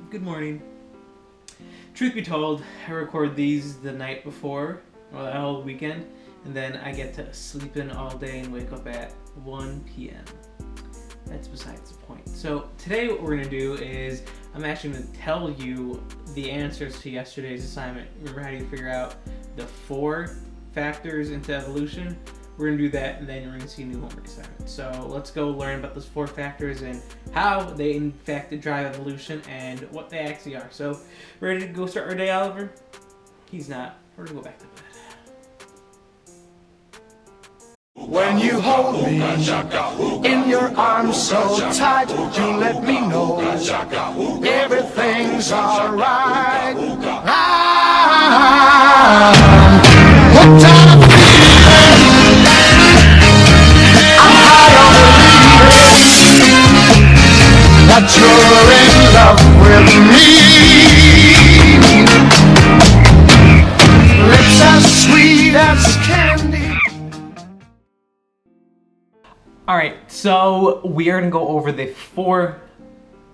Good morning. Truth be told, I record these the night before, or the whole weekend, and then I get to sleep in all day and wake up at 1 p.m. That's besides the point. So today what we're going to do is I'm actually going to tell you the answers to yesterday's assignment. Remember how you figure out the 4 factors into evolution? We're going to do that, and then we're going to see a new homework assignment. So let's go learn about those 4 factors and how they in fact drive evolution and what they actually are. So ready to go start our day, Oliver? He's not. We're going to go back to bed. When you hold me in your arms so tight, you let me know everything's alright. I'm hooked on a feeling, I'm high on believing that you're in love with me. Lips as sweet as candy. Alright, so we are going to go over the 4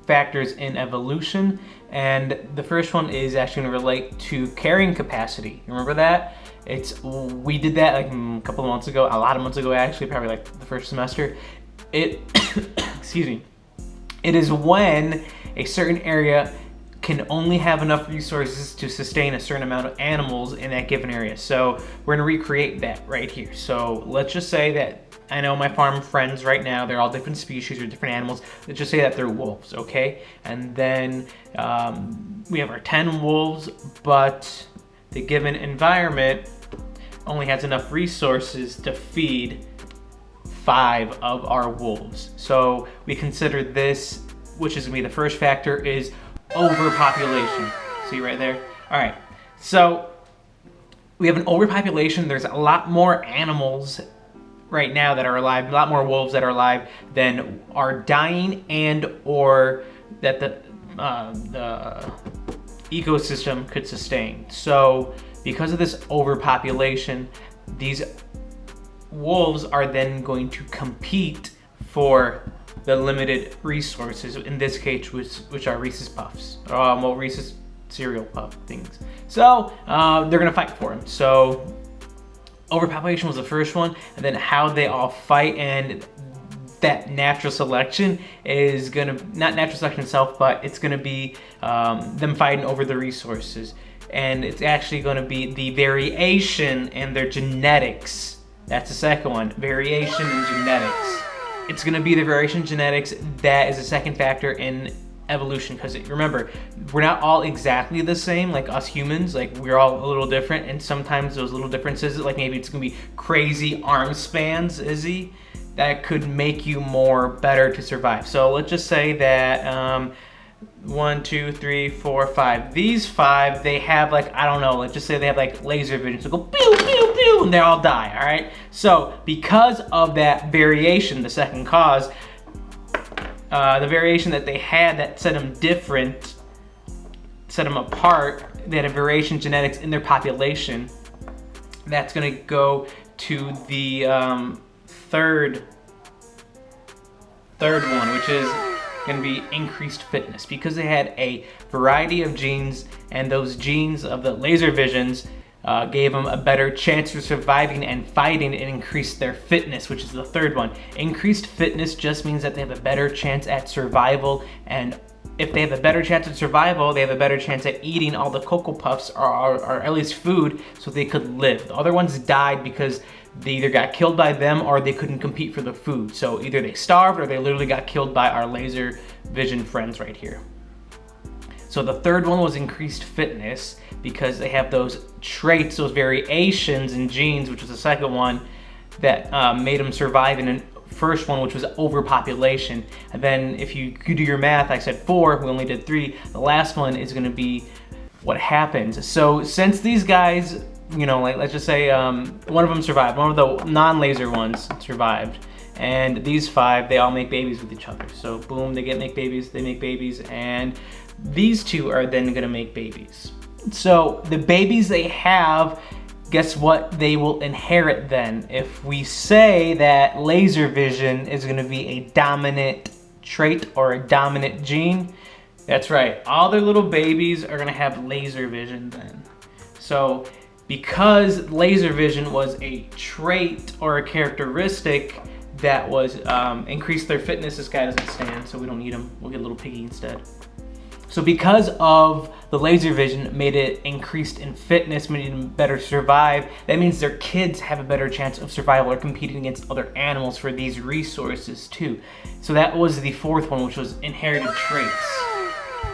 factors in evolution, and the first one is actually going to relate to carrying capacity. Remember that? We did that like a couple of months ago, a lot of months ago actually, probably like the first semester. Excuse me. It is when a certain area can only have enough resources to sustain a certain amount of animals in that given area. So we're going to recreate that right here. So let's just say that I know my farm friends right now, they're all different species or different animals. Let's just say that they're wolves, okay? And then we have our 10 wolves, but the given environment only has enough resources to feed 5 of our wolves. So we consider this, which is gonna be the first factor, is overpopulation. See right there? All right, so we have an overpopulation. There's a lot more animals right now that are alive, a lot more wolves that are alive than are dying and or that the ecosystem could sustain. So because of this overpopulation, these wolves are then going to compete for the limited resources, in this case which are Reese's Puffs, well, Reese's cereal puff things. So they're gonna fight for them. So overpopulation was the first one, and then how they all fight, and that natural selection is gonna, not natural selection itself, but it's gonna be them fighting over the resources, and it's actually gonna be the variation in their genetics. That's the second one, variation in genetics. It's gonna be the variation in genetics that is the second factor in evolution, because remember, we're not all exactly the same, like us humans, like we're all a little different, and sometimes those little differences, like maybe it's gonna be crazy arm spans, Izzy, that could make you more better to survive. So let's just say that 1, 2, 3, 4, 5. These 5, they have like, I don't know, let's just say they have like laser vision, so go pew, pew, pew, and they all die, all right? So because of that variation, the second cause, the variation that they had that set them different, set them apart, they had a variation in genetics in their population. That's gonna go to the third one, which is gonna be increased fitness, because they had a variety of genes, and those genes of the laser visions gave them a better chance of surviving and fighting, and increased their fitness, which is the third one. Increased fitness just means that they have a better chance at survival, and if they have a better chance at survival, they have a better chance at eating all the Cocoa Puffs, or at least food, so they could live. The other ones died because they either got killed by them or they couldn't compete for the food. So either they starved or they literally got killed by our laser vision friends right here. So the third one was increased fitness, because they have those traits, those variations in genes, which was the second one, that made them survive in the first one, which was overpopulation. And then if you do your math, I said 4, we only did 3. The last one is gonna be what happens. So since these guys, you know, like let's just say one of them survived, one of the non-laser ones survived, and these 5, they all make babies with each other. So boom, they make babies, and these 2 are then gonna make babies. So the babies they have, guess what they will inherit then? If we say that laser vision is gonna be a dominant trait or a dominant gene, That's right. All their little babies are going to have laser vision then. So because laser vision was a trait or a characteristic that was increased their fitness, this guy doesn't stand, so we don't need him. We'll get a little piggy instead. So because of the laser vision made it increased in fitness, made them better survive, that means their kids have a better chance of survival or competing against other animals for these resources too. So that was the fourth one, which was inherited traits.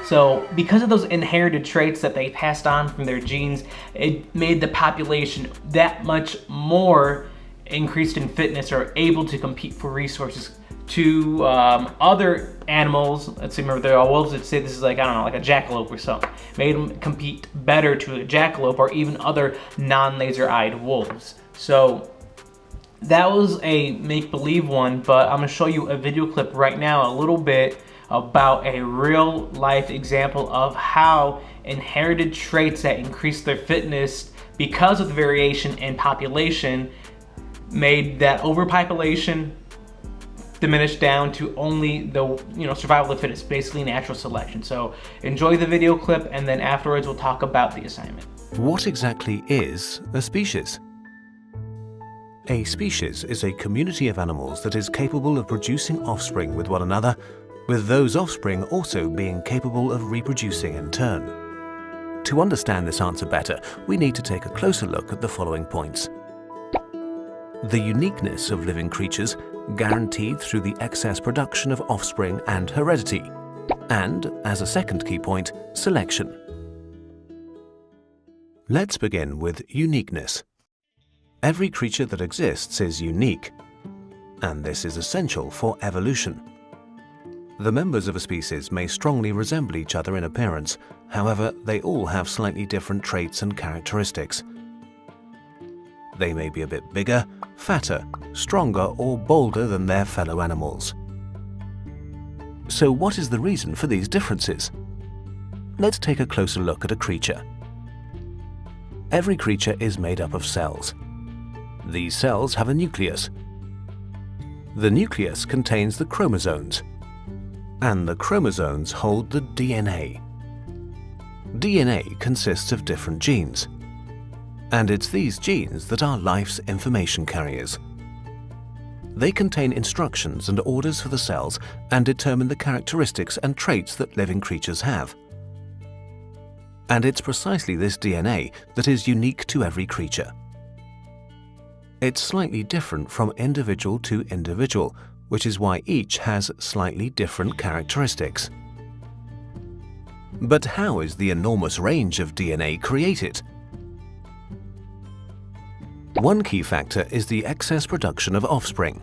So because of those inherited traits that they passed on from their genes, it made the population that much more increased in fitness or able to compete for resources to other animals. Let's see, remember they're all wolves. Let's say this is like, I don't know, like a jackalope or something. Made them compete better to a jackalope or even other non-laser-eyed wolves. So that was a make-believe one, but I'm gonna show you a video clip right now, a little bit about a real life example of how inherited traits that increase their fitness because of the variation in population made that overpopulation diminish down to only the survival of the fittest, basically natural selection. So enjoy the video clip, and then afterwards we'll talk about the assignment. What exactly is a species? A species is a community of animals that is capable of producing offspring with one another, with those offspring also being capable of reproducing in turn. To understand this answer better, we need to take a closer look at the following points. The uniqueness of living creatures guaranteed through the excess production of offspring and heredity, and, as a second key point, selection. Let's begin with uniqueness. Every creature that exists is unique, and this is essential for evolution. The members of a species may strongly resemble each other in appearance, however, they all have slightly different traits and characteristics. They may be a bit bigger, fatter, stronger, or bolder than their fellow animals. So what is the reason for these differences? Let's take a closer look at a creature. Every creature is made up of cells. These cells have a nucleus. The nucleus contains the chromosomes, and the chromosomes hold the DNA. DNA consists of different genes, and it's these genes that are life's information carriers. They contain instructions and orders for the cells and determine the characteristics and traits that living creatures have. And it's precisely this DNA that is unique to every creature. It's slightly different from individual to individual, which is why each has slightly different characteristics. But how is the enormous range of DNA created? One key factor is the excess production of offspring.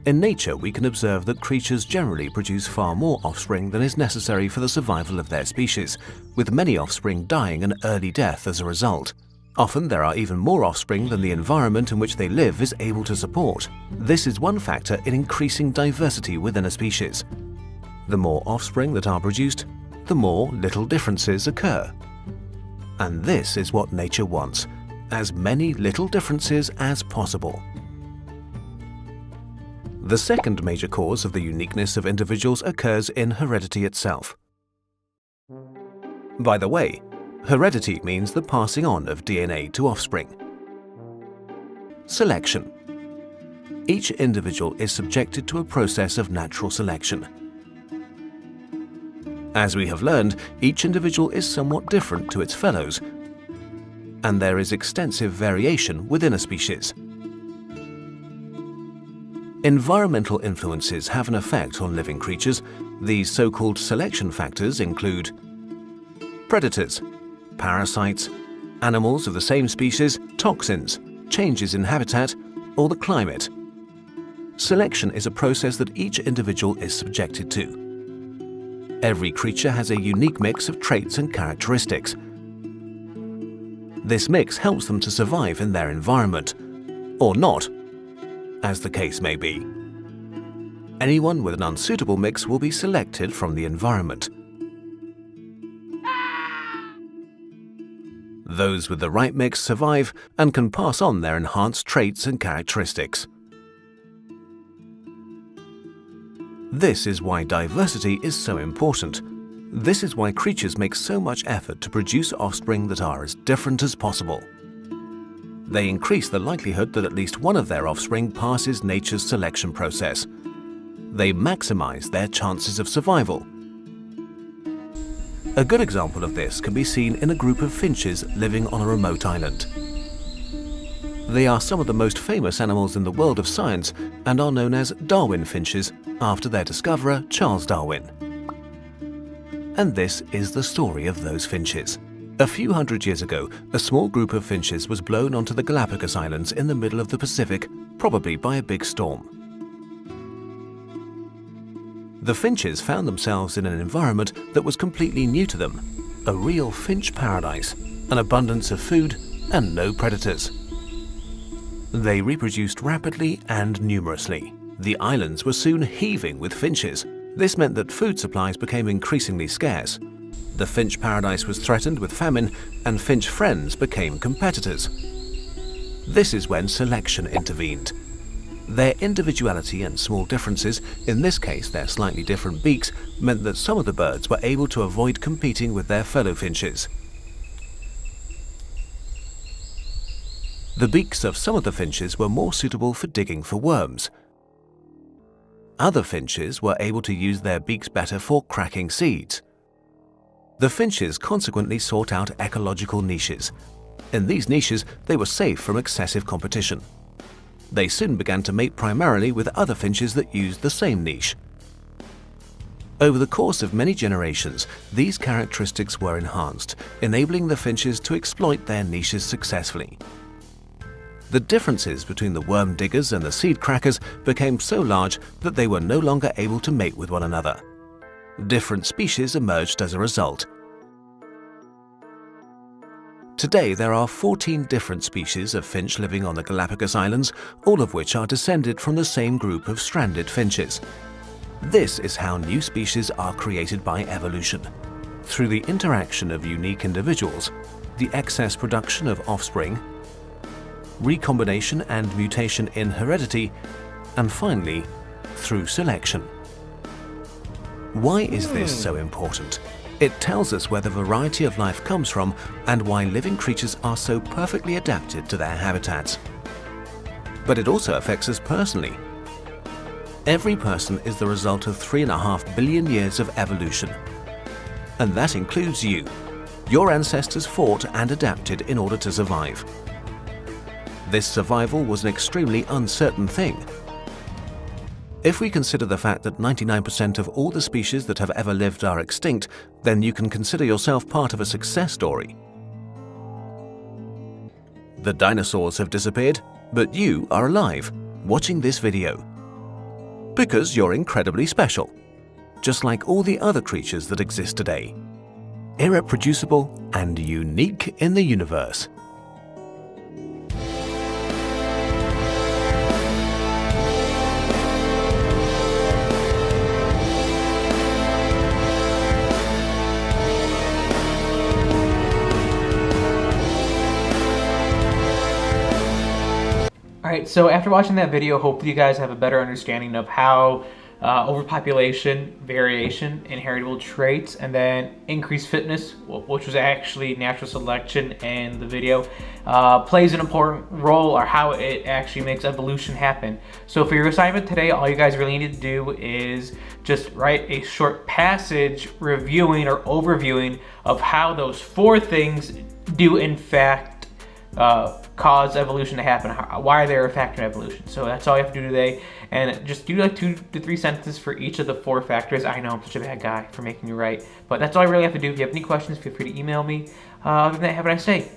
In nature, we can observe that creatures generally produce far more offspring than is necessary for the survival of their species, with many offspring dying an early death as a result. Often there are even more offspring than the environment in which they live is able to support. This is one factor in increasing diversity within a species. The more offspring that are produced, the more little differences occur. And this is what nature wants: as many little differences as possible. The second major cause of the uniqueness of individuals occurs in heredity itself. By the way, heredity means the passing on of DNA to offspring. Selection. Each individual is subjected to a process of natural selection. As we have learned, each individual is somewhat different to its fellows, and there is extensive variation within a species. Environmental influences have an effect on living creatures. These so-called selection factors include predators, parasites, animals of the same species, toxins, changes in habitat, or the climate. Selection is a process that each individual is subjected to. Every creature has a unique mix of traits and characteristics. This mix helps them to survive in their environment, or not, as the case may be. Anyone with an unsuitable mix will be selected from the environment. Those with the right mix survive and can pass on their enhanced traits and characteristics. This is why diversity is so important. This is why creatures make so much effort to produce offspring that are as different as possible. They increase the likelihood that at least one of their offspring passes nature's selection process. They maximize their chances of survival. A good example of this can be seen in a group of finches living on a remote island. They are some of the most famous animals in the world of science and are known as Darwin finches after their discoverer, Charles Darwin. And this is the story of those finches. A few hundred years ago, a small group of finches was blown onto the Galapagos Islands in the middle of the Pacific, probably by a big storm. The finches found themselves in an environment that was completely new to them, a real finch paradise, an abundance of food, and no predators. They reproduced rapidly and numerously. The islands were soon heaving with finches. This meant that food supplies became increasingly scarce. The finch paradise was threatened with famine, and finch friends became competitors. This is when selection intervened. Their individuality and small differences, in this case their slightly different beaks, meant that some of the birds were able to avoid competing with their fellow finches. The beaks of some of the finches were more suitable for digging for worms. Other finches were able to use their beaks better for cracking seeds. The finches consequently sought out ecological niches. In these niches, they were safe from excessive competition. They soon began to mate primarily with other finches that used the same niche. Over the course of many generations, these characteristics were enhanced, enabling the finches to exploit their niches successfully. The differences between the worm diggers and the seed crackers became so large that they were no longer able to mate with one another. Different species emerged as a result. Today there are 14 different species of finch living on the Galapagos Islands, all of which are descended from the same group of stranded finches. This is how new species are created by evolution, through the interaction of unique individuals, the excess production of offspring, recombination and mutation in heredity, and finally, through selection. Why is this so important? It tells us where the variety of life comes from and why living creatures are so perfectly adapted to their habitats. But it also affects us personally. Every person is the result of 3.5 billion years of evolution. And that includes you. Your ancestors fought and adapted in order to survive. This survival was an extremely uncertain thing. If we consider the fact that 99% of all the species that have ever lived are extinct, then you can consider yourself part of a success story. The dinosaurs have disappeared, but you are alive, watching this video. Because you're incredibly special, just like all the other creatures that exist today. Irreproducible and unique in the universe. Alright, so after watching that video, hopefully you guys have a better understanding of how overpopulation, variation, inheritable traits, and then increased fitness, which was actually natural selection in the video, plays an important role, or how it actually makes evolution happen. So for your assignment today, all you guys really need to do is just write a short passage reviewing or overviewing of how those 4 things do in fact cause evolution to happen. Why are they a factor in evolution? So that's all you have to do today, and just do like 2 to 3 sentences for each of the 4 factors. I know I'm such a bad guy for making you write, but that's all I really have to do. If you have any questions, feel free to email me. Other than that, have a nice day.